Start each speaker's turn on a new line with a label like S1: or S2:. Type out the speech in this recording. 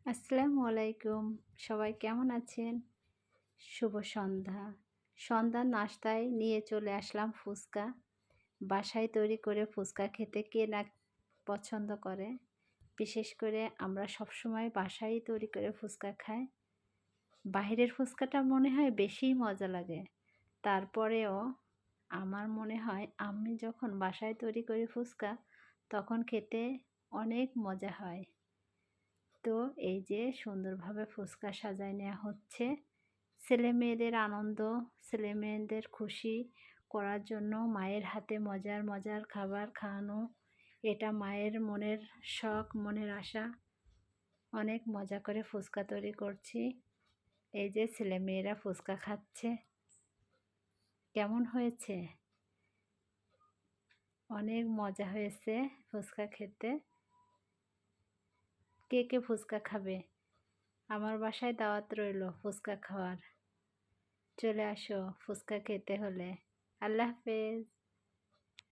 S1: আসসালামু আলাইকুম। সবাই কেমন আছেন? শুভ সন্ধ্যা। সন্ধ্যার নাস্তায় নিয়ে চলে আসলাম ফুচকা। বাসায় তৈরি করে ফুচকা খেতে কে না পছন্দ করে? বিশেষ করে আমরা সবসময় বাসায়ই তৈরি করে ফুচকা খাই। বাহিরের ফুচকাটা মনে হয় বেশিই মজা লাগে। তারপরেও আমার মনে হয় আমি যখন বাসায় তৈরি করি ফুচকা, তখন খেতে অনেক মজা হয়। তো এই যে সুন্দরভাবে ফুচকা সাজায় নেওয়া হচ্ছে। ছেলেমেয়েদের আনন্দ, ছেলেমেয়েদের খুশি করার জন্য মায়ের হাতে মজার, মজার খাবার খাওয়ানো। এটা মায়ের মনের শখ, মনের আশা। অনেক মজা করে ফুচকা তৈরি করছি। এই যে ছেলেমেয়েরা ফুচকা খাচ্ছে। কেমন হয়েছে? অনেক মজা হয়েছে ফুচকা খেতে। কে, কে ফুচকা খাবে? আমার বাসায় দাওয়াত রইলো ফুচকা খাওয়ার। চলে আসো ফুচকা খেতে হলে। আল্লাহ হাফেজ।